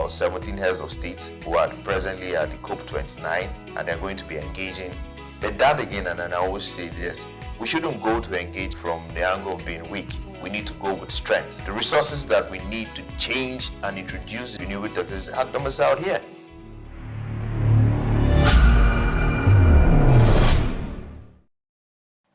about 17 heads of states who are presently at the COP29, and they're going to be engaging. But that again, and I always say this, we shouldn't go to engage from the angle of being weak. We need to go with strength. The resources that we need to change and introduce renewable technologies are domiciled here.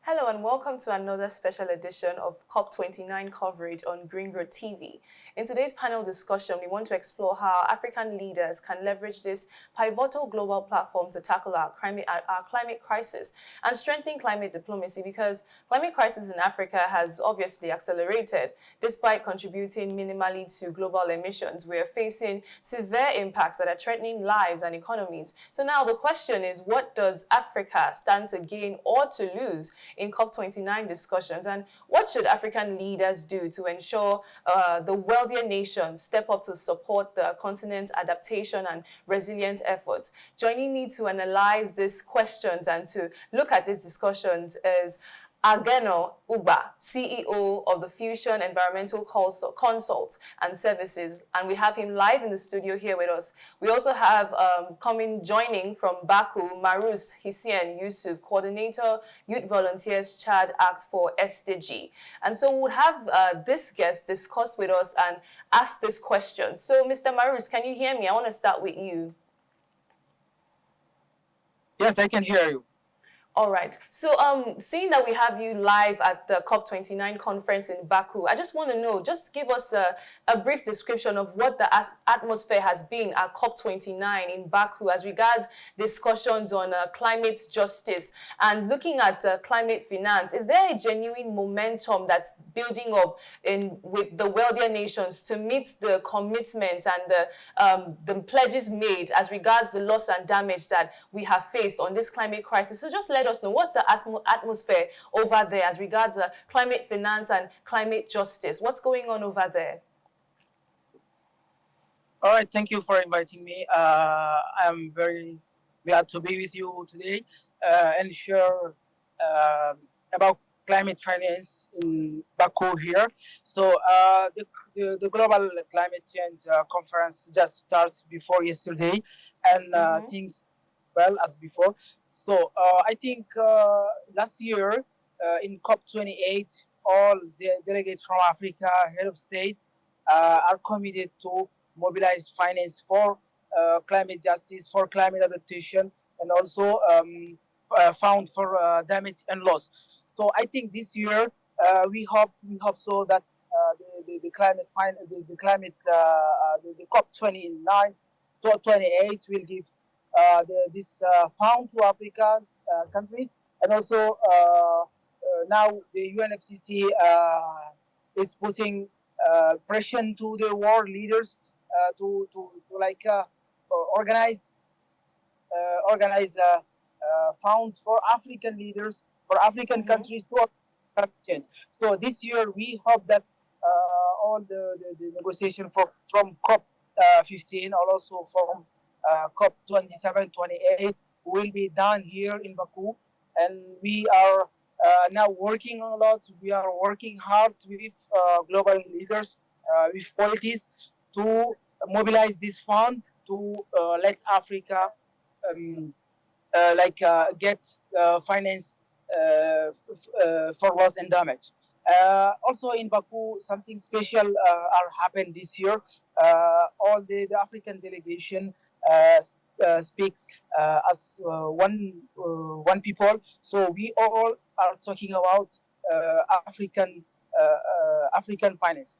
Hello and welcome to another special edition of COP29 coverage on Green Growth TV. In today's panel discussion, we want to explore how African leaders can leverage this pivotal global platform to tackle our climate crisis and strengthen climate diplomacy, because climate crisis in Africa has obviously accelerated. Despite contributing minimally to global emissions, we are facing severe impacts that are threatening lives and economies. So now the question is, what does Africa stand to gain or to lose in COP29 discussions, and what should African leaders do to ensure the wealthier nations step up to support the continent's adaptation and resilience efforts? Joining me to analyze these questions and to look at these discussions is Ageno Uba, CEO of the Fusion Environmental Consult and Services, and we have him live in the studio here with us. We also have joining from Baku, Marus Hissien Yusuf, Coordinator, Youth Volunteers Chad Act for SDG. And so we'll have this guest discuss with us and ask this question. So Mr. Marus, can you hear me? I want to start with you. Yes, I can hear you. All right. So seeing that we have you live at the COP29 conference in Baku, I just want to know, just give us a brief description of what the atmosphere has been at COP29 in Baku as regards discussions on climate justice and looking at climate finance. Is there a genuine momentum that's building up with the wealthier nations to meet the commitments and the pledges made as regards the loss and damage that we have faced on this climate crisis? So just let us know, what's the atmosphere over there as regards climate finance and climate justice? What's going on over there? All right, thank you for inviting me. I'm very glad to be with you today and share about climate finance in Baku here. So the Global Climate Change Conference just starts before yesterday, and things well as before. So I think last year in COP28, all the delegates from Africa, head of states, are committed to mobilize finance for climate justice, for climate adaptation, and also fund for damage and loss. So I think this year we hope so that the COP29 to 28 will give this fund to African countries, and also now the UNFCCC is putting pressure to the world leaders to organize a fund for African leaders, for African countries to change. So this year we hope that all the negotiation from COP15 and also from COP27, 28 will be done here in Baku, and we are now working a lot. We are working hard with global leaders, with policies, to mobilize this fund to let Africa get finance for loss and damage. Also in Baku, something special are happened this year. All the African delegation speaks as one people. So we all are talking about African finance.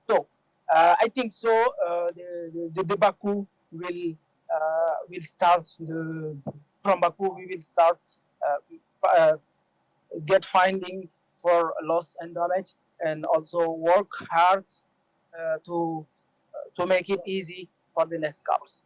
So I think so. The Baku will start from Baku. We will start get funding for loss and damage, and also work hard to make it easy for the next COPs.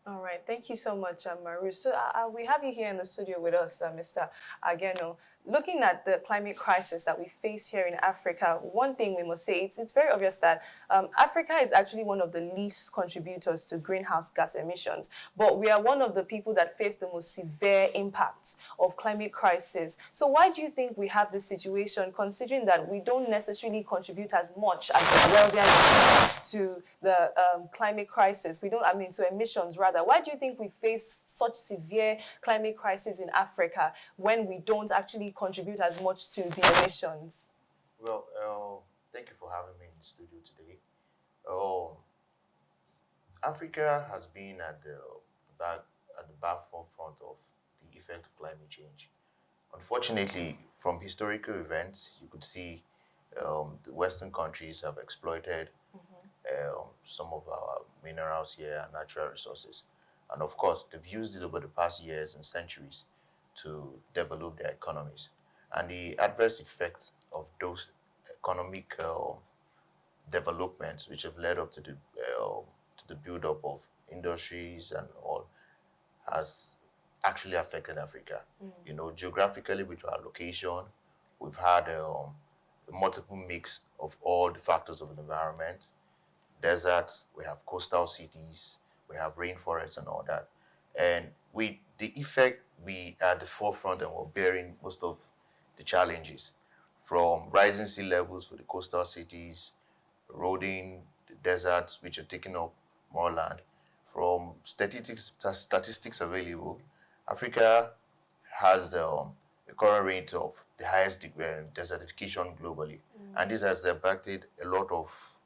All right, thank you so much, Maru. So we have you here in the studio with us, Mr. Ageno. looking at the climate crisis that we face here in Africa, one thing we must say, it's very obvious that Africa is actually one of the least contributors to greenhouse gas emissions, but we are one of the people that face the most severe impacts of climate crisis. So why do you think we have this situation, considering that we don't necessarily contribute as much as the wealthier to the climate crisis? We don't, I mean, to emissions rather. Why do you think we face such severe climate crisis in Africa when we don't actually contribute as much to the emissions? Well, thank you for having me in the studio today. Africa has been at the back forefront of the effect of climate change. Unfortunately, from historical events, you could see the Western countries have exploited some of our minerals here and natural resources. And of course, they've used it over the past years and centuries to develop their economies. And the adverse effect of those economic developments, which have led up to the build-up of industries and all, has actually affected Africa. You know, geographically with our location, we've had a multiple mix of all the factors of the environment. Deserts, we have coastal cities, we have rainforests and all that. And with the effect, we are at the forefront and we're bearing most of the challenges, from rising sea levels for the coastal cities, eroding the deserts, which are taking up more land. From statistics available, Africa has a current rate of the highest degree desertification globally. And this has impacted a lot of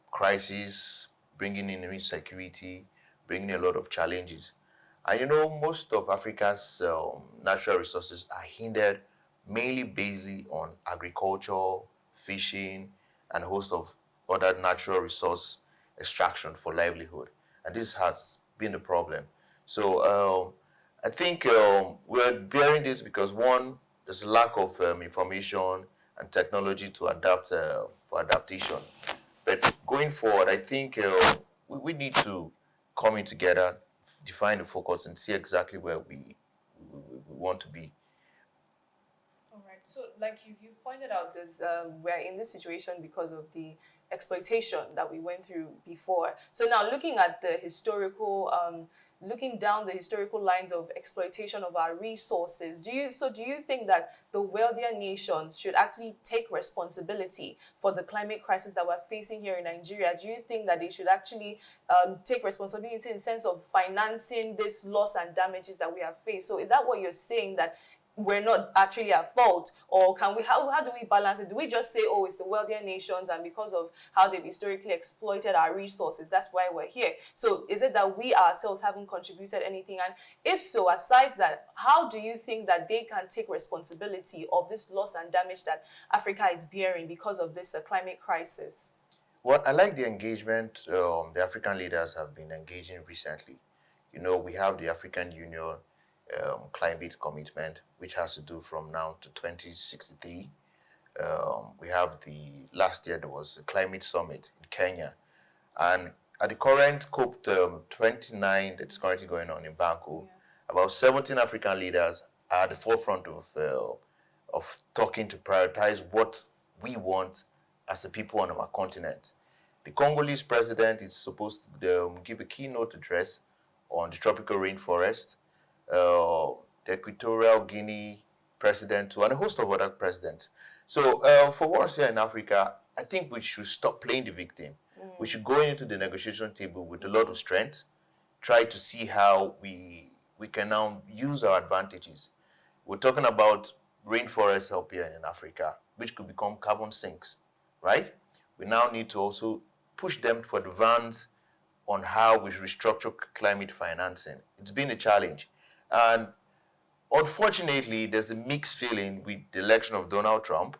crises, bringing in insecurity, bringing a lot of challenges. And you know, most of Africa's natural resources are hindered mainly based on agriculture, fishing, and a host of other natural resource extraction for livelihood. And this has been a problem. So I think we're bearing this because, one, there's a lack of information and technology to adapt for adaptation. But going forward, I think we need to come in together, define the focus, and see exactly where we want to be. All right. So, like you've pointed out, this we're in this situation because of the exploitation that we went through before. So now, looking at the historical, looking down the historical lines of exploitation of our resources, do you think that the wealthier nations should actually take responsibility for the climate crisis that we're facing here in Nigeria? Do you think that they should actually take responsibility in the sense of financing this loss and damages that we have faced? So is that what you're saying, that we're not actually at fault, or can we, how do we balance it? Do we just say, oh, it's the wealthier nations and because of how they've historically exploited our resources, that's why we're here? So is it that we ourselves haven't contributed anything? And if so, aside that, how do you think that they can take responsibility of this loss and damage that Africa is bearing because of this climate crisis? Well, I like the engagement the African leaders have been engaging recently. You know, we have the African Union climate commitment, which has to do from now to 2063. We have last year there was a climate summit in Kenya. And at the current COP29 that's currently going on in Bangkok, about 17 African leaders are at the forefront of talking to prioritize what we want as the people on our continent. The Congolese president is supposed to give a keynote address on the tropical rainforest. The Equatorial Guinea president too, and a host of other presidents. So for us here in Africa, I think we should stop playing the victim. We should go into the negotiation table with a lot of strength, try to see how we can now use our advantages. We're talking about rainforests help here in Africa, which could become carbon sinks, right? We now need to also push them to advance on how we restructure climate financing. It's been a challenge. And unfortunately, there's a mixed feeling with the election of Donald Trump.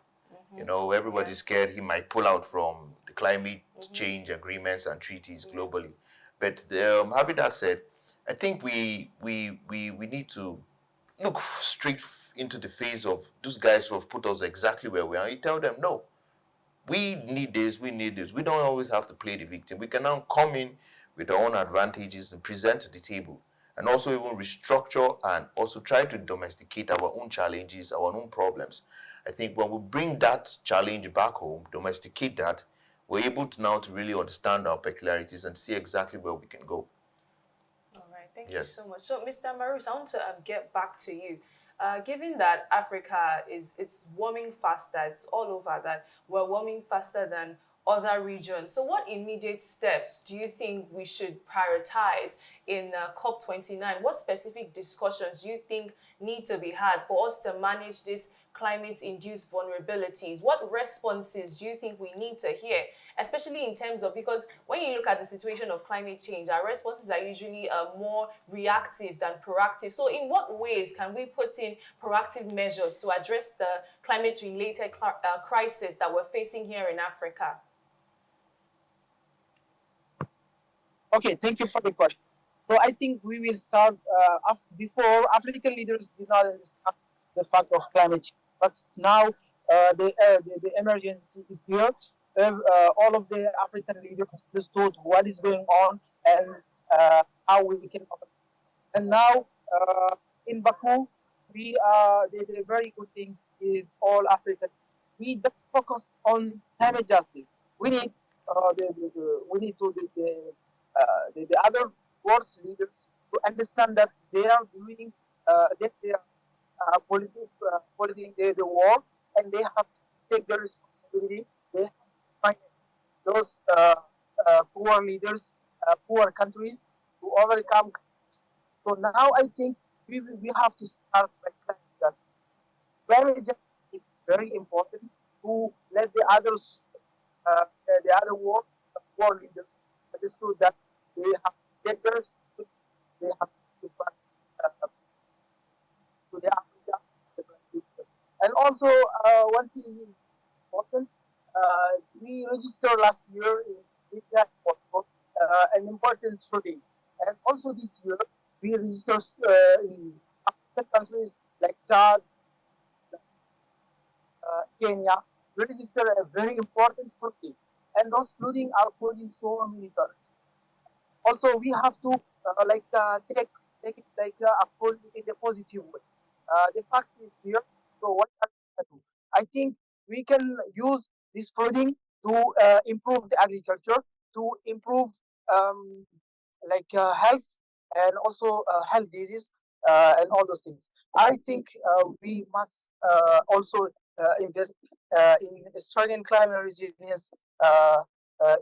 You know, everybody's scared he might pull out from the climate change agreements and treaties globally. But having that said, I think we need to look straight into the face of those guys who have put us exactly where we are. You tell them, no, we need this, we need this. We don't always have to play the victim. We can now come in with our own advantages and present to the table. and also even restructure and also try to domesticate our own challenges, our own problems. I think when we bring that challenge back home, domesticate that, we're able to now to really understand our peculiarities and see exactly where we can go. All right, thank you Yes. so much. So, Mr. Marus, I want to get back to you. Given that Africa it's warming faster, it's all over that we're warming faster than other regions. So, what immediate steps do you think we should prioritize in COP29? What specific discussions do you think need to be had for us to manage this climate-induced vulnerabilities? What responses do you think we need to hear, especially in terms of, because when you look at the situation of climate change, our responses are usually more reactive than proactive. So in what ways can we put in proactive measures to address the climate-related crisis that we're facing here in Africa? Okay, thank you for the question. So I think we will start before African leaders did not understand the fact of climate change, but now the emergency is here. All of the African leaders understood what is going on and how we can. And now in Baku, we the very good thing is all African. We just focus on climate justice. We need we need to the other world leaders to understand that they are doing that they are polluting the war, and they have to take the responsibility. They have to finance those poor leaders, poor countries to overcome. So now I think we have to start by climate justice. Climate justice is very important to let the other world leaders understood that they have to take their responsibility. They have to give back to the Africa. And also, one thing is important. We registered last year in India an important flooding, and also this year we registered in African countries like Chad, Kenya. We registered a very important flooding, and those flooding are causing so many countries. Also, we have to take it like in a positive way. The fact is here. So what are we gonna do? I think we can use this flooding to improve the agriculture, to improve um, health, and also health disease and all those things. I think we must also invest in Australian climate resilience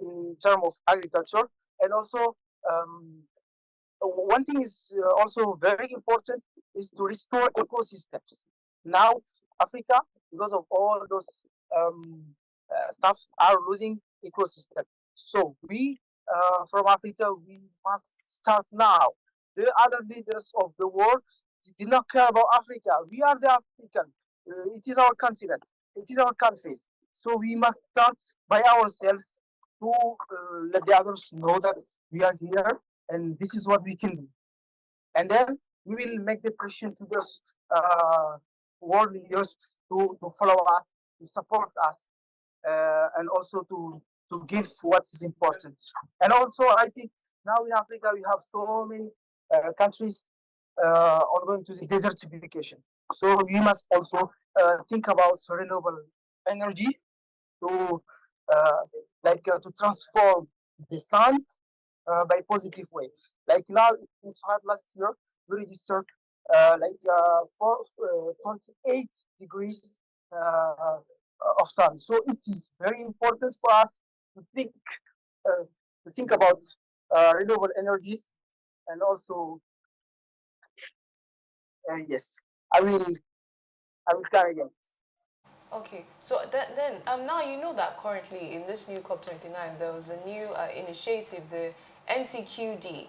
in terms of agriculture, and also um, one thing is also very important is to restore ecosystems. Now, Africa, because of all those stuff, are losing ecosystem. So we, from Africa, we must start now. The other leaders of the world did not care about Africa. We are the African. It is our continent. It is our countries. So we must start by ourselves to let the others know that we are here and this is what we can do. And then we will make the pressure to those world leaders to follow us, to support us, and also to give what is important. And also, I think now in Africa we have so many countries ongoing to the desertification. So we must also think about renewable energy to to transform the sun by positive way. Like now in Chad last year, we registered 48 degrees of sun. So it is very important for us to think about renewable energies, and also yes, I will come again. Okay, so then now you know that currently in this new COP29 there was a new initiative, the NCQD,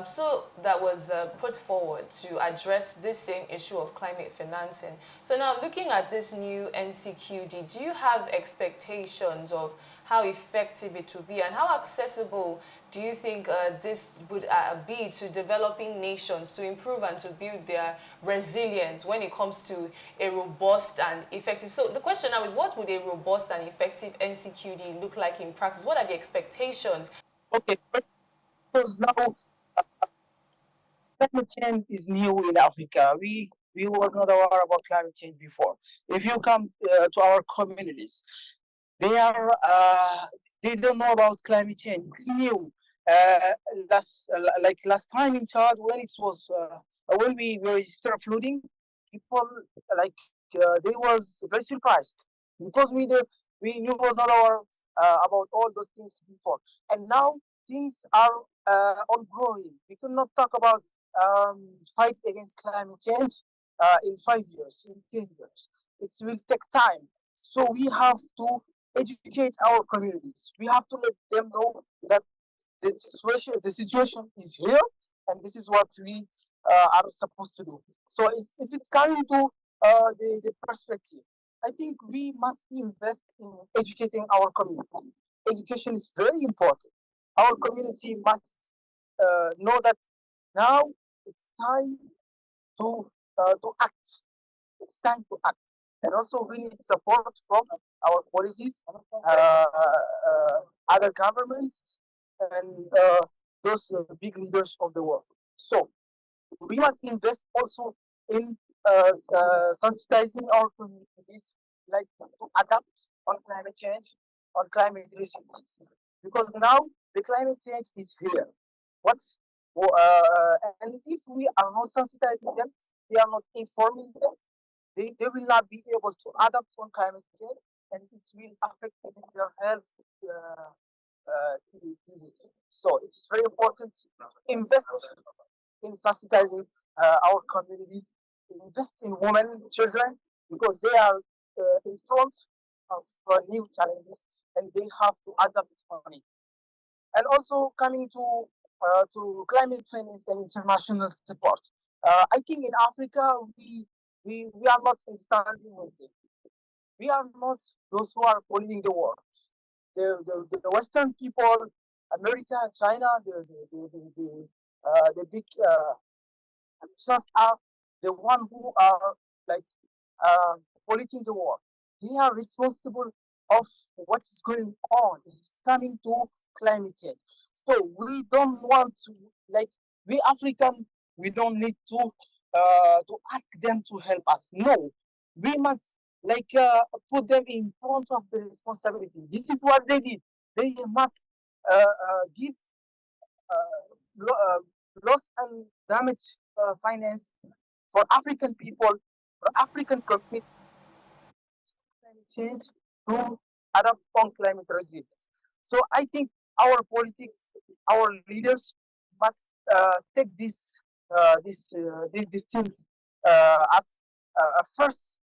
so that was put forward to address this same issue of climate financing. So now looking at this new NCQD, do you have expectations of how effective it will be and how accessible do you think this would be to developing nations to improve and to build their resilience when it comes to a robust and effective? So the question now is, what would a robust and effective NCQD look like in practice? What are the expectations? Okay, because now climate change is new in Africa. We was not aware about climate change before. If you come to our communities, they are they don't know about climate change. It's new. Uh, last time in Chad, when it was when we registered flooding, people like they was very surprised because we was not aware about all those things before, and now things are ongoing. We cannot talk about fight against climate change in 5 years, in 10 years. It will take time. So we have to educate our communities. We have to let them know that the situation is here, and this is what we are supposed to do. So if it's coming to the perspective, I think we must invest in educating our community. Education is very important. Our community must know that now it's time to act. It's time to act. And also we need support from our policies, other governments, and those big leaders of the world. So we must invest also in sensitizing our communities, like to adapt on climate change, on climate resilience, because now the climate change is here. What's and if we are not sensitizing them, we are not informing them, they will not be able to adapt on climate change, and it will affect even their health disease. So it's very important to invest in sensitizing our communities, invest in women, children, because they are in front of new challenges, and they have to adapt on it. And also coming to climate finance and international support. I think in Africa we are not standing with it. We are not those who are polluting the world. The Western people, America, China, the big nations are the one who are like uh, polluting the world. They are responsible of what is going on. It's coming to climate change. So we don't want to, like, we African, we don't need to ask them to help us. No, we must like put them in front of the responsibility. This is what they did. They must give loss and damage finance for African people, for African communities, climate change to adapt on climate resilience. So I think our politics, our leaders must take these things as a first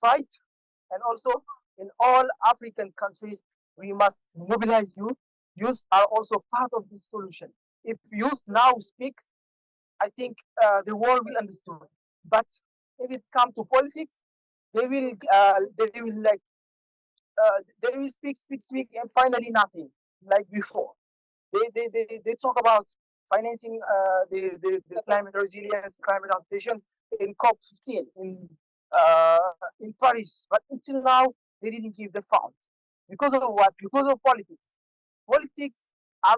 fight, and also in all African countries we must mobilize youth. Youth are also part of this solution. If youth now speaks, I think the world will understand. But if it's come to politics, they will like they will speak, and finally nothing like before. They talk about financing the climate resilience, climate adaptation in COP 15 in Paris, but until now they didn't give the fund. Because of what? Because of politics. Politics are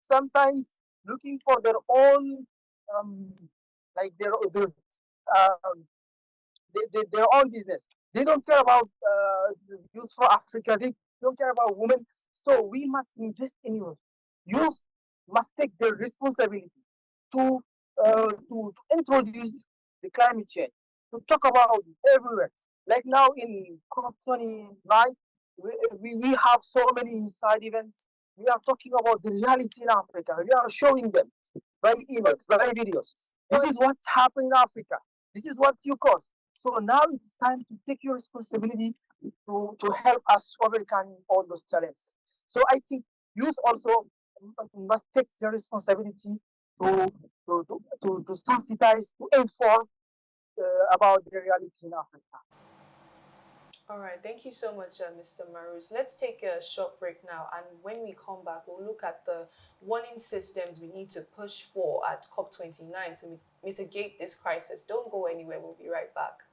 sometimes looking for their own like their um, their own business. They don't care about youth for Africa. They don't care about women. So we must invest in youth. Youth must take their responsibility to to introduce the climate change, to talk about it everywhere. Like now in COP 29, we have so many side events. We are talking about the reality in Africa. We are showing them by emails, by videos. This is what's happening in Africa. This is what you cause. So now it's time to take your responsibility to help us overcome all those challenges. So I think youth also must take their responsibility to to sensitize, to inform about the reality in Africa. All right, thank you so much, Mr. Maruz. Let's take a short break now, and when we come back, we'll look at the warning systems we need to push for at COP 29 to mitigate this crisis. Don't go anywhere, we'll be right back.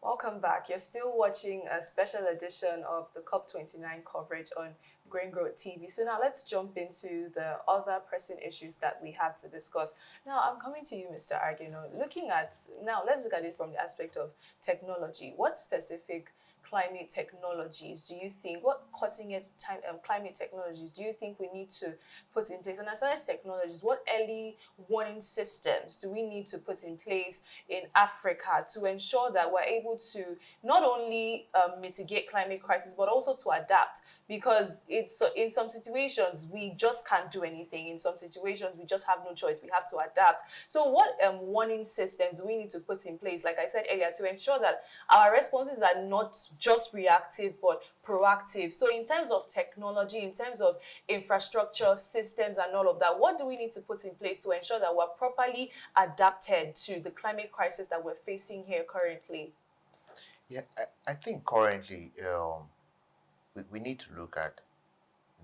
Welcome welcome back. You're still watching a special edition of the COP29 coverage on Green Growth TV. So now let's jump into the other pressing issues that we have to discuss. Now, I'm coming to you, Mr. Arguino. Let's look at it from the aspect of technology. What specific climate technologies do you think, what cutting-edge climate technologies do you think we need to put in place? And aside technologies, what early warning systems do we need to put in place in Africa to ensure that we're able to not only mitigate climate crisis, but also to adapt? Because it's in some situations, we just can't do anything. In some situations, we just have no choice. We have to adapt. So what warning systems do we need to put in place, like I said earlier, to ensure that our responses are not just reactive, but proactive? So in terms of technology, in terms of infrastructure, systems, and all of that, what do we need to put in place to ensure that we're properly adapted to the climate crisis that we're facing here currently? Yeah, I think currently we need to look at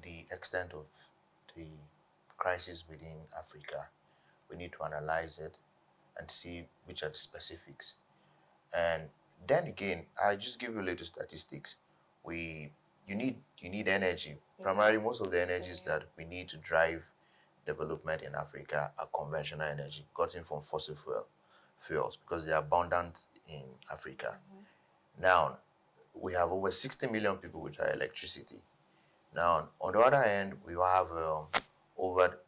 the extent of the crisis within Africa. We need to analyze it and see which are the specifics. And then again, I just give you a little statistics. You need energy. Primarily, most of the energies that we need to drive development in Africa are conventional energy, gotten from fossil fuels, because they are abundant in Africa. Now, we have over 60 million people with electricity. Now, on the other hand, we have over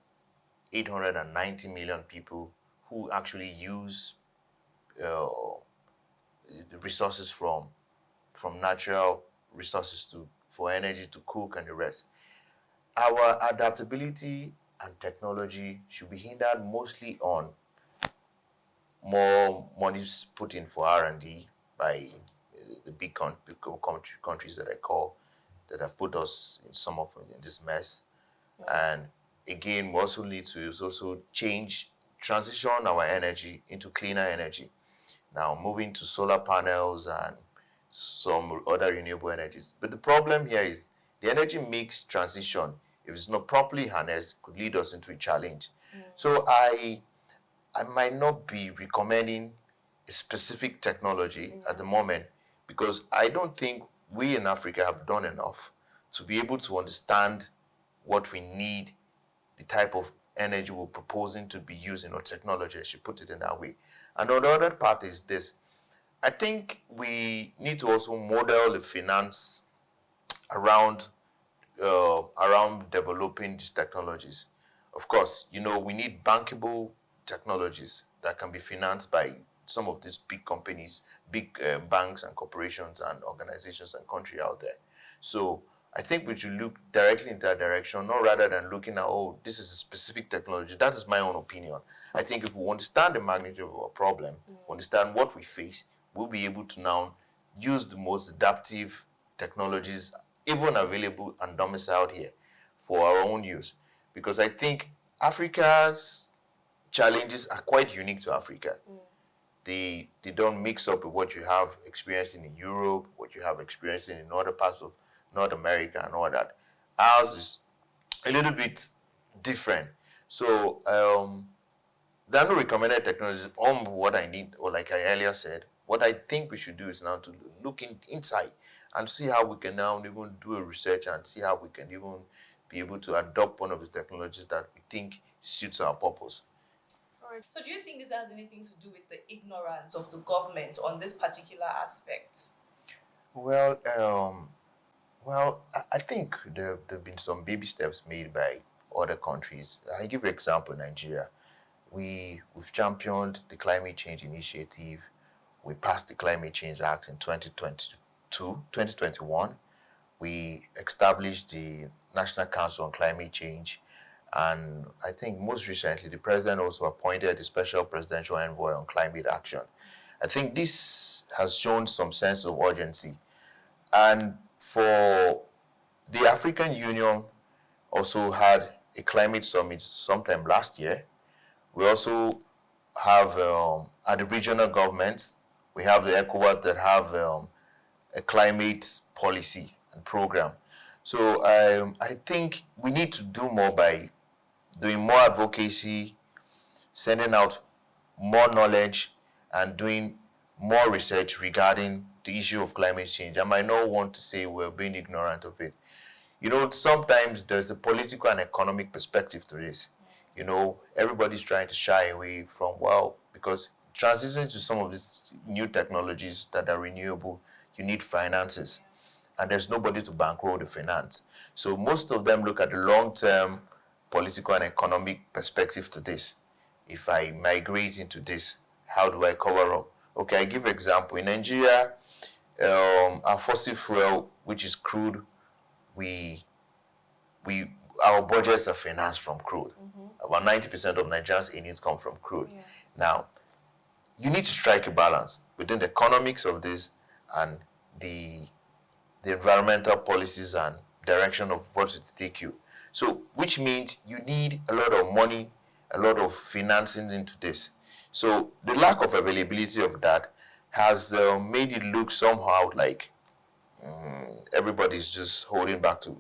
890 million people who actually use the resources from natural resources for energy to cook and the rest. Our adaptability and technology should be hindered mostly on more money put in for R&D by the big countries that have put us in this mess. And again, we also need to also transition our energy into cleaner energy. Now, moving to solar panels and some other renewable energies. But the problem here is the energy mix transition, if it's not properly harnessed, could lead us into a challenge. So I might not be recommending a specific technology at the moment, because I don't think we in Africa have done enough to be able to understand what we need, the type of energy we're proposing to be used in our technology. I should put it in that way. And the other part is this. I think we need to also model the finance around developing these technologies. Of course, we need bankable technologies that can be financed by some of these big companies, big banks and corporations and organizations and country out there. So I think we should look directly in that direction, not rather than looking at, this is a specific technology. That is my own opinion. I think if we understand the magnitude of our problem, understand what we face, we'll be able to now use the most adaptive technologies even available and domiciled here for our own use. Because I think Africa's challenges are quite unique to Africa. They don't mix up with what you have experiencing in Europe, what you have experiencing in other parts of North America and all that. Ours is a little bit different. So there are no recommended technologies on what I need, or like I earlier said, what I think we should do is now to look inside and see how we can now even do a research and see how we can even be able to adopt one of the technologies that we think suits our purpose. All right. So do you think this has anything to do with the ignorance of the government on this particular aspect? Well, I think there have been some baby steps made by other countries. I give you an example, Nigeria. We've championed the climate change initiative. We passed the Climate Change Act in 2021. We established the National Council on Climate Change. And I think most recently, the president also appointed the Special Presidential Envoy on Climate Action. I think this has shown some sense of urgency. And for the African Union also had a climate summit sometime last year. We also have, at the regional governments, we have the ECOWAS that have a climate policy and program. So I think we need to do more by doing more advocacy, sending out more knowledge, and doing more research regarding the issue of climate change. I might not want to say we're being ignorant of it. Sometimes there's a political and economic perspective to this. Everybody's trying to shy away from, well, because transitioning to some of these new technologies that are renewable, you need finances, and there's nobody to bankroll the finance. So most of them look at the long-term political and economic perspective to this. If I migrate into this, how do I cover up? Okay, I give example. In Nigeria, our fossil fuel, which is crude, we our budgets are financed from crude. About 90% of Nigerians' earnings come from crude. Yeah. Now, you need to strike a balance within the economics of this and the environmental policies and direction of what it take you. So, which means you need a lot of money, a lot of financing into this. So, the lack of availability of that has made it look somehow like everybody's just holding back to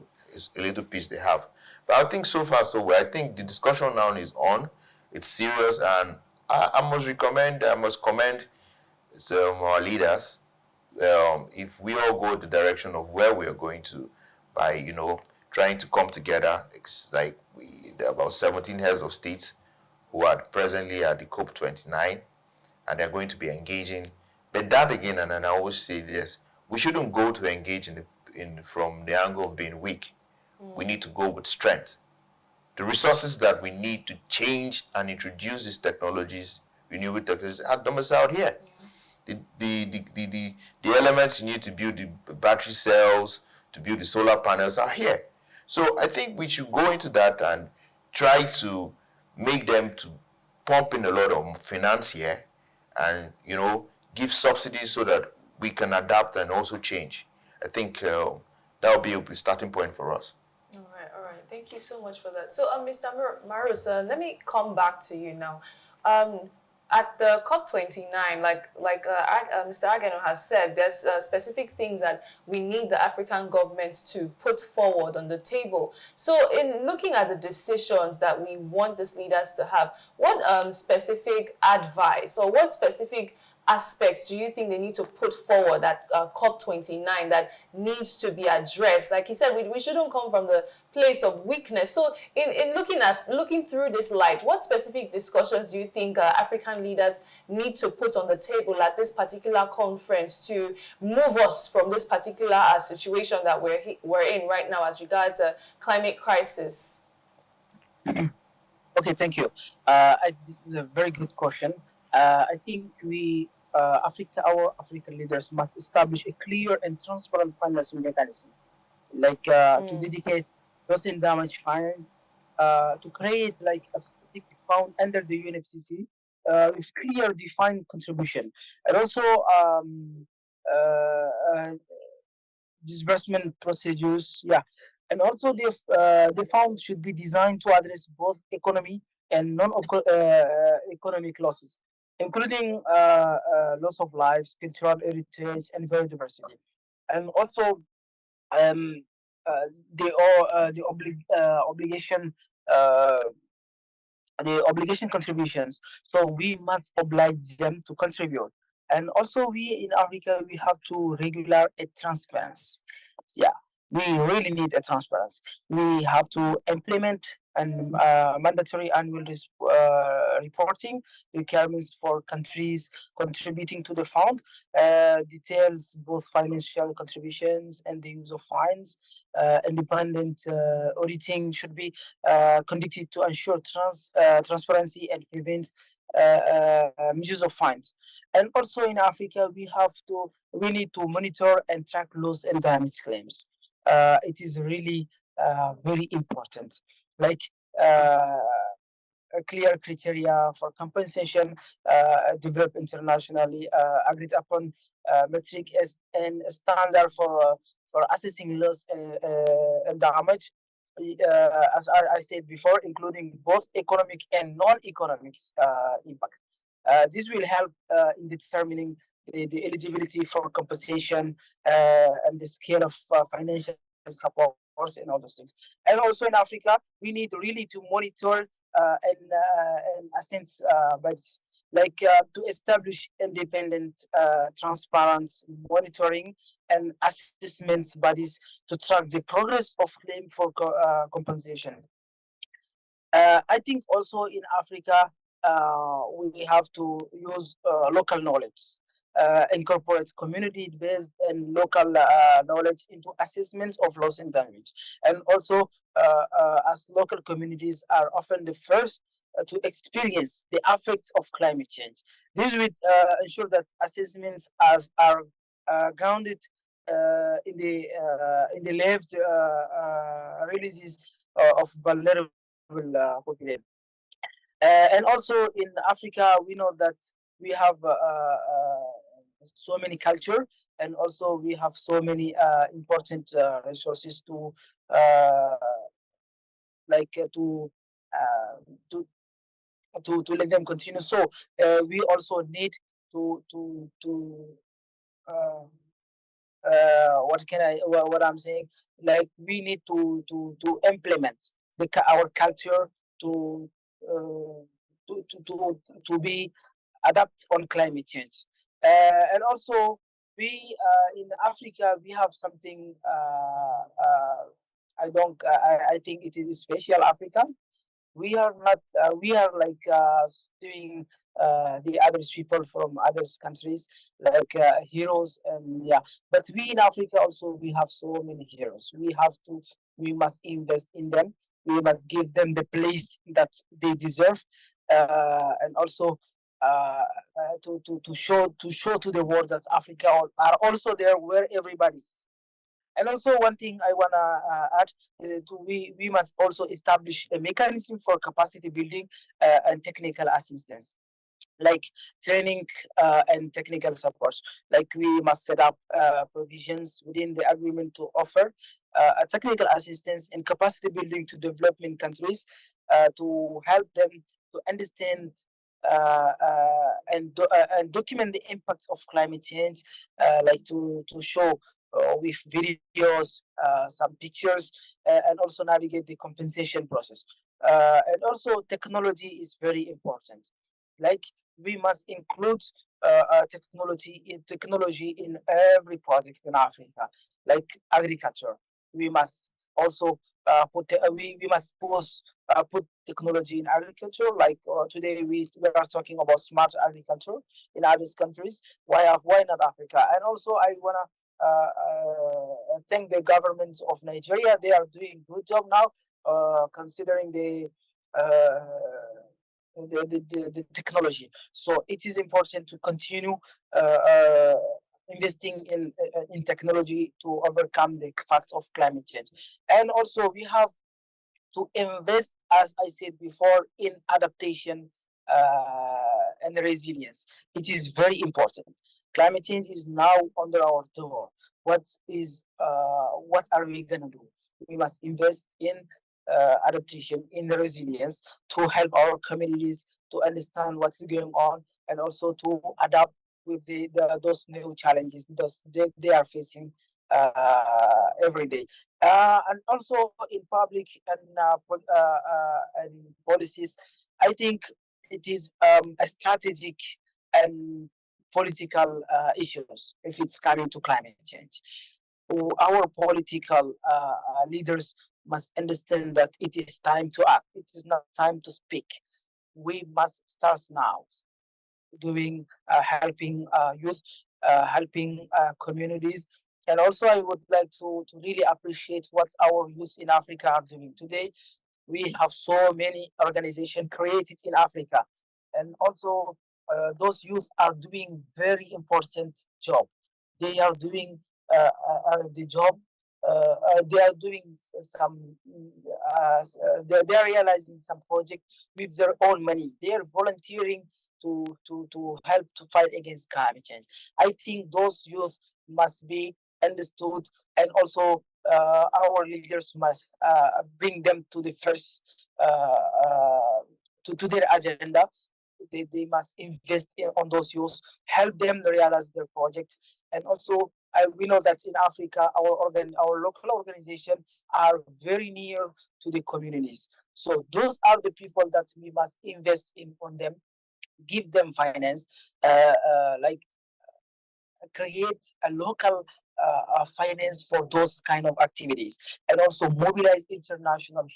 a little piece they have. But I think so far so well. I think the discussion now is on. It's serious, and I must commend our leaders. If we all go the direction of where we are going to, by trying to come together, it's like there are about 17 heads of states who are presently at the COP29, and they're going to be engaging. But that again, and I always say this, we shouldn't go to engage from the angle of being weak. We need to go with strength. The resources that we need to change and introduce these technologies, renewable technologies, are domiciled here. The elements you need to build the battery cells, to build the solar panels are here. So I think we should go into that and try to make them to pump in a lot of finance here and, give subsidies so that we can adapt and also change. I think that will be a starting point for us. All right. Thank you so much for that. So, Mr. Marus, let me come back to you now. At the COP29, like Mr. Ageno has said, there's specific things that we need the African governments to put forward on the table. So in looking at the decisions that we want these leaders to have, what specific advice or what specific aspects do you think they need to put forward at COP29 that needs to be addressed? Like he said, we shouldn't come from the place of weakness. So in looking through this light, what specific discussions do you think African leaders need to put on the table at this particular conference to move us from this particular situation that we're in right now as regards climate crisis? Okay, thank you. This is a very good question. I think our African leaders must establish a clear and transparent financing mechanism, like to dedicate loss and damage fund, to create like a specific fund under the UNFCCC with clear defined contribution, and also disbursement procedures. Yeah, and also the fund should be designed to address both economy and non-economic losses, including loss of lives, cultural heritage, and biodiversity. And also, um, obligation uh, the obligation contributions. So we must oblige them to contribute. And also, we in Africa we have to regular a transparency. Yeah, we really need a transparency. We have to implement and mandatory annual reporting requirements for countries contributing to the fund, details both financial contributions and the use of funds. Independent auditing should be conducted to ensure transparency and prevent misuse of funds. And also in Africa, we need to monitor and track loss and damage claims. It is really very important. Like a clear criteria for compensation developed internationally, agreed upon metric and standard for assessing loss and damage. As I said before, including both economic and non-economic impact. This will help in determining the eligibility for compensation and the scale of financial support and all those things. And also in Africa, we need really to monitor and assess by to establish independent, transparent monitoring and assessment bodies to track the progress of claim for compensation. I think also in Africa, we have to use local knowledge, incorporate community-based and local knowledge into assessments of loss and damage. And also, as local communities are often the first to experience the effects of climate change. This would ensure that assessments are grounded in the left releases of vulnerable population. And also in Africa, we know that we have so many culture, and also we have so many important resources to uh, like uh, to to let them continue. So we also need to uh, what I'm saying, like we need to implement our culture to uh, to be adapt on climate change. And also we in Africa we have something I think it is special African. We are not we are like doing the other people from other countries like heroes, and yeah, but we in Africa also we have so many heroes. We must invest in them. We must give them the place that they deserve, and also to show to the world that Africa are also there where everybody is. And also one thing I want to add, we must also establish a mechanism for capacity building and technical assistance, like training and technical support. Like we must set up provisions within the agreement to offer a technical assistance and capacity building to development countries to help them to understand and document the impacts of climate change, like to show with videos, some pictures, and also navigate the compensation process. And also, technology is very important. Like we must include technology in every project in Africa, like agriculture. We must also we must put technology in agriculture. Like today we are talking about smart agriculture in other countries. Why not Africa? And also I wanna thank the government of Nigeria. They are doing good job now, considering uh, the technology. So it is important to continue uh, uh, investing in technology to overcome the fact of climate change. And also we have to invest, as I said before, in adaptation and resilience. It is very important. Climate change is now under our door. What are we gonna do? We must invest in adaptation, in resilience, to help our communities to understand what's going on, and also to adapt with those new challenges they are facing every day. And also in public and policies, I think it is a strategic and political issues if it's coming to climate change. Our political leaders must understand that it is time to act. It is not time to speak. We must start now doing helping youth, helping communities. And also, I would like to really appreciate what our youth in Africa are doing today. We have so many organizations created in Africa, and also those youth are doing very important job. They are doing the job. They are doing some. They are realizing some project with their own money. They are volunteering to help to fight against climate change. I think those youth must be understood, and also our leaders must bring them to the first to their agenda. They must invest on those youth, help them realize their project, and also we know that in Africa, our local organizations are very near to the communities. So those are the people that we must invest in on them. give them finance, like create a local finance for those kind of activities, and also mobilize international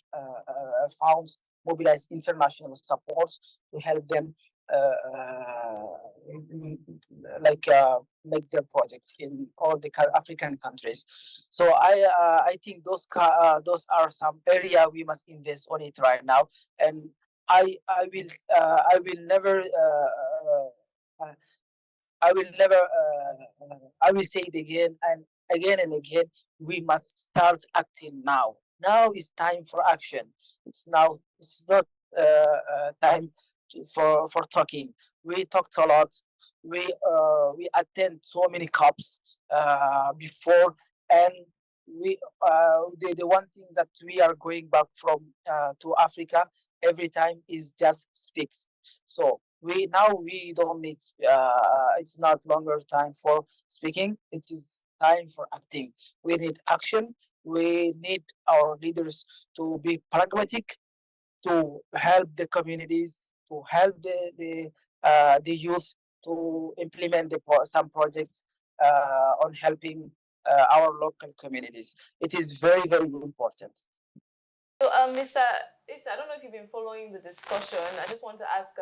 funds, mobilize international supports to help them uh, uh, like make their projects in all the African countries. So I think those are some area we must invest on it right now, and I will never I will never, I will say it again and again. We must start acting now. Now is time for action. It's not time for talking. We talked a lot. We attend so many COPs before, and the one thing that we are going back from to Africa every time is just speaks. So we don't need it's not longer time for speaking, it is time for acting. We need action. We need our leaders to be pragmatic, to help the communities, to help the youth to implement some projects on helping our local communities. It is very very important. So, Mr. Issa, I don't know if you've been following the discussion. I just want to ask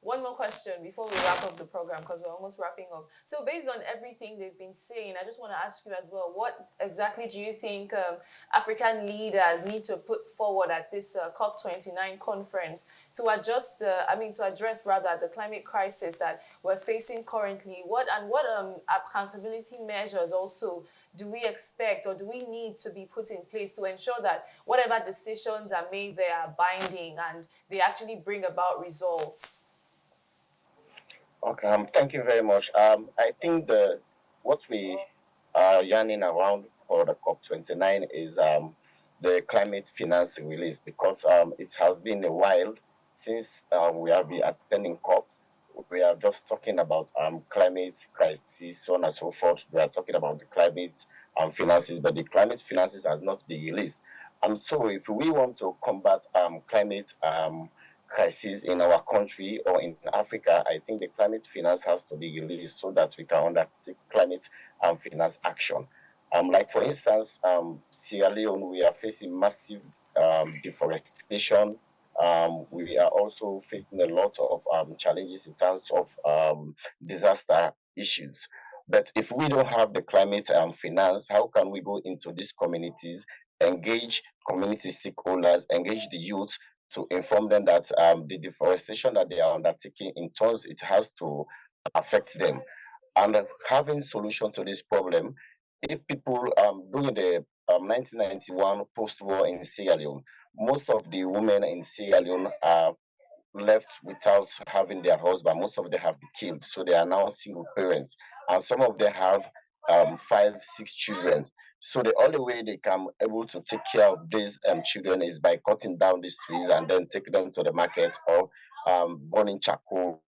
one more question before we wrap up the program because we're almost wrapping up. So, based on everything they've been saying, I just want to ask you as well, what exactly do you think African leaders need to put forward at this COP29 conference to adjust to address rather the climate crisis that we're facing currently? What accountability measures also do we expect or do we need to be put in place to ensure that whatever decisions are made, they are binding and they actually bring about results? Okay, thank you very much. I think what we are yearning around for the COP29 is the climate finance release, because it has been a while since we have been attending COP. We are just talking about climate crisis, so on and so forth. We are talking about the climate finances, but the climate finances has not been released. So if we want to combat climate crisis in our country or in Africa, I think the climate finance has to be released so that we can undertake climate finance action. Like for instance, Sierra Leone, we are facing massive deforestation. We are also facing a lot of challenges in terms of disaster issues. But if we don't have the climate finance, how can we go into these communities, engage community stakeholders, engage the youth to inform them that the deforestation that they are undertaking in turns it has to affect them, and having solution to this problem. If people during the 1991 post-war in Sierra Leone, most of the women in Sierra Leone are left without having their husband. Most of them have been killed, so they are now single parents, and some of them have five, six children. So the only way they can able to take care of these children is by cutting down these trees and then take them to the market, or burning charcoal,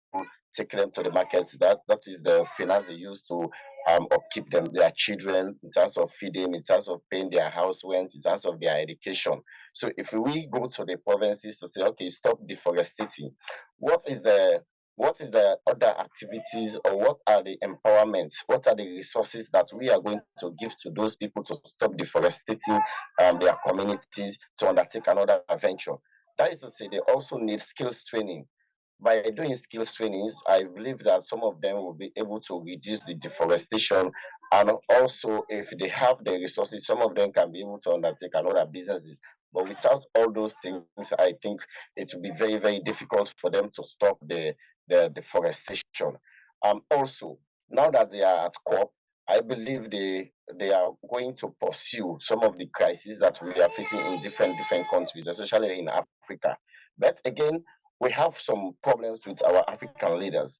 taking them to the market. That is the finance they use to upkeep them, their children, in terms of feeding, in terms of paying their house rent, in terms of their education. So if we go to the provinces to say, okay, stop deforesting, what is the other activities, or what are the empowerments, what are the resources that we are going to give to those people to stop deforesting their communities, to undertake another venture? That is to say, they also need skills training. By doing skills trainings, I believe that some of them will be able to reduce the deforestation. And also, if they have the resources, some of them can be able to undertake another businesses. But without all those things, I think it will be very, very difficult for them to stop the deforestation. Also, now that they are at COP, I believe they are going to pursue some of the crises that we are facing in different countries, especially in Africa. But again, we have some problems with our African leaders.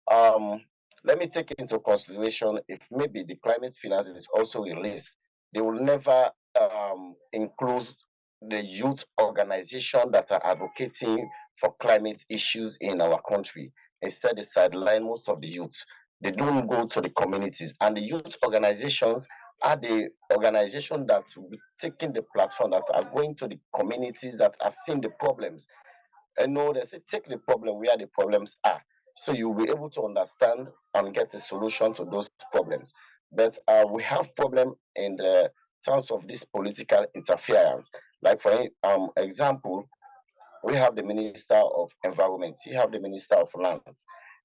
Um, Let me take into consideration if maybe the climate finance is also released, they will never include the youth organization that are advocating for climate issues in our country. Instead, they sideline most of the youth. They don't go to the communities, and the youth organizations are the organization that will be taking the platform, that are going to the communities that are seeing the problems. And no, they say take the problem where the problems are. So you'll be able to understand and get a solution to those problems. But we have problem in the terms of this political interference. Like for example, we have the Minister of Environment, we have the Minister of Land.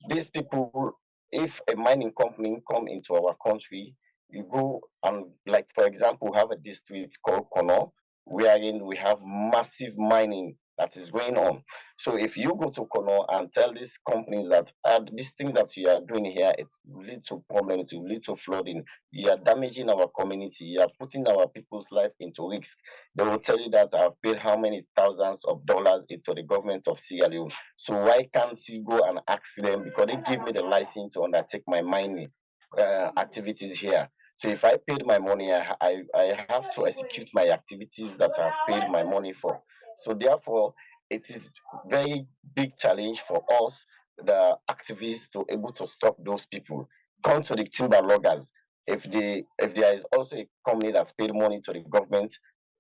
These people, if a mining company come into our country, you go and, like for example, we have a district called Kono, wherein we have massive mining that is going on. So if you go to Kono and tell these companies that this thing that you are doing here, it will lead to problems, it will lead to flooding, you are damaging our community, you are putting our people's life into risk. They will tell you that I've paid how many thousands of dollars into the government of Sierra Leone. So why can't you go and ask them, because they give me the license to undertake my mining activities here. So if I paid my money, I have to execute my activities that I've paid my money for. So therefore, it is very big challenge for us, the activists, to able to stop those people. Come to the timber loggers. If there is also a company that's paid money to the government,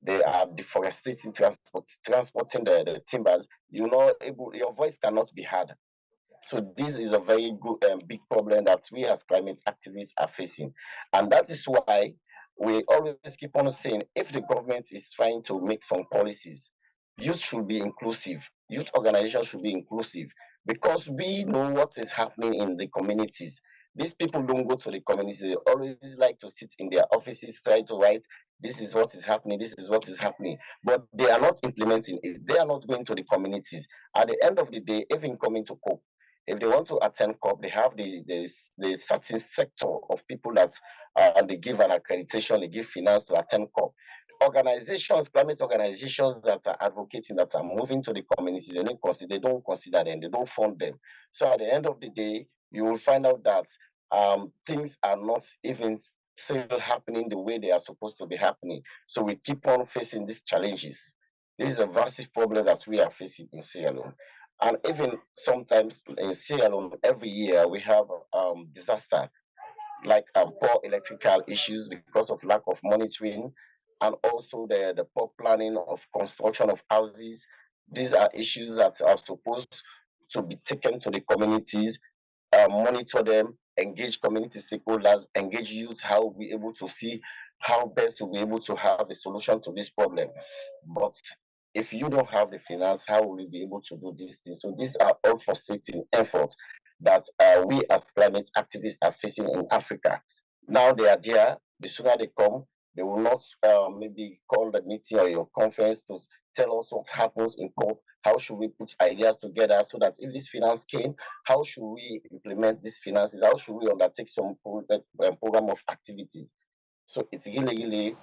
they are deforesting, transporting the timbers. You know, your voice cannot be heard. So this is a very good big problem that we as climate activists are facing, and that is why we always keep on saying, if the government is trying to make some policies, youth should be inclusive. Youth organizations should be inclusive, because we know what is happening in the communities. These people don't go to the communities. They always like to sit in their offices, try to write, this is what is happening, this is what is happening. But they are not implementing it. They are not going to the communities. At the end of the day, even coming to cope, if they want to attend COP, they have the certain sector of people that they give an accreditation, they give finance to attend COP. Organizations, climate organizations that are advocating, that are moving to the communities, they don't consider them, they don't fund them. So at the end of the day, you will find out that things are not even still happening the way they are supposed to be happening. So we keep on facing these challenges. This is a massive problem that we are facing in Sierra Leone. And even sometimes in Sierra Leone, every year we have disaster, like poor electrical issues because of lack of monitoring, and also the poor planning of construction of houses. These are issues that are supposed to be taken to the communities, monitor them, engage community stakeholders, engage youth, how we'll be able to see how best to be able to have a solution to this problem. But if you don't have the finance, how will you be able to do these things? So these are all frustrating efforts that we as climate activists are facing in Africa. Now they are there. The sooner they come, they will not maybe call the meeting or your conference to tell us what happens in COP. How should we put ideas together so that if this finance came, how should we implement these finances? How should we undertake some program of activities? So it's really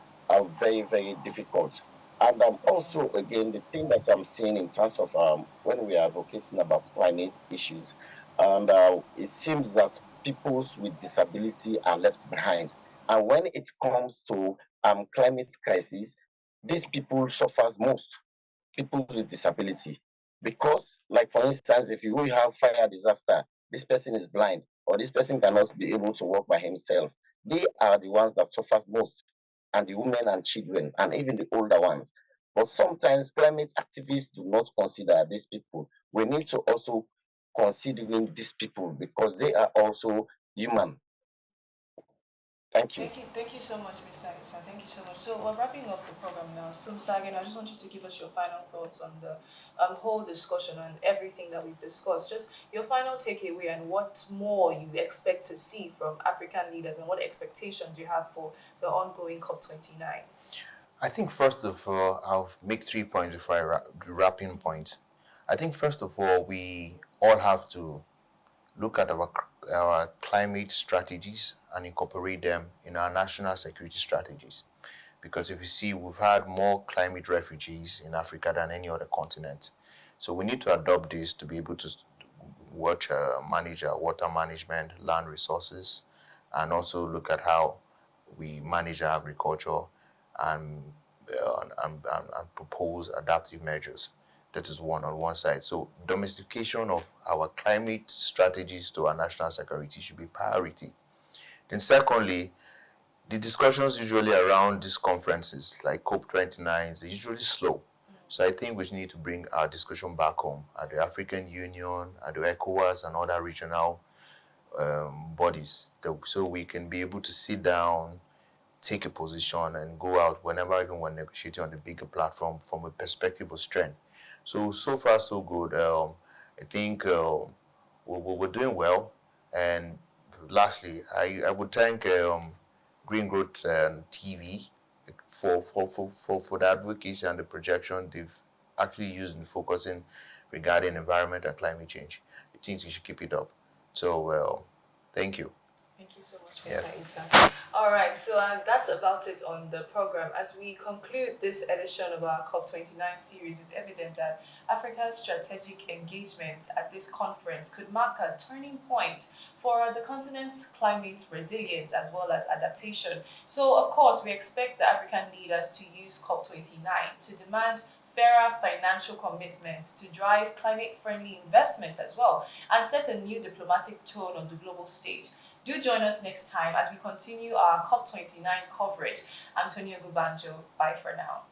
very, very difficult. And also, again, the thing that I'm seeing in terms of when we are advocating about climate issues, and it seems that people with disability are left behind. And when it comes to climate crisis, these people suffer most, people with disability. Because, like for instance, if you will have fire disaster, this person is blind, or this person cannot be able to walk by himself. They are the ones that suffer most, and the women and children, and even the older ones. But sometimes climate activists do not consider these people. We need to also considering these people, because they are also human. Thank you. Thank you so much, Mr. Issa. Thank you so much. So we're wrapping up the program now. So, Mr. Again, I just want you to give us your final thoughts on the whole discussion and everything that we've discussed. Just your final takeaway and what more you expect to see from African leaders and what expectations you have for the ongoing COP29. I think first of all, I'll make 3 points before wrapping points. I think first of all, we all have to look at our climate strategies and incorporate them in our national security strategies. Because if you see, we've had more climate refugees in Africa than any other continent. So we need to adopt this to be able to manage our water management, land resources, and also look at how we manage our agriculture and, and propose adaptive measures. That is one on one side. So domestication of our climate strategies to our national security should be priority. Then secondly, the discussions usually around these conferences like COP29 is usually slow. So I think we need to bring our discussion back home at the African Union, at the ECOWAS, and other regional bodies, so we can be able to sit down, take a position, and go out whenever even we're negotiating on the bigger platform from a perspective of strength. So far so good. I think we're doing well. And lastly, I would thank Green Growth TV for the advocacy and the projection they've actually used in focusing regarding environment and climate change. I think you should keep it up. So, thank you. Thank you so much, Yeah. Mr. Issa. All right, so that's about it on the program. As we conclude this edition of our COP29 series, it's evident that Africa's strategic engagement at this conference could mark a turning point for the continent's climate resilience as well as adaptation. So, of course, we expect the African leaders to use COP29 to demand fairer financial commitments to drive climate-friendly investment as well and set a new diplomatic tone on the global stage. Do join us next time as we continue our COP29 coverage. I'm Tonia Gubanjo. Bye for now.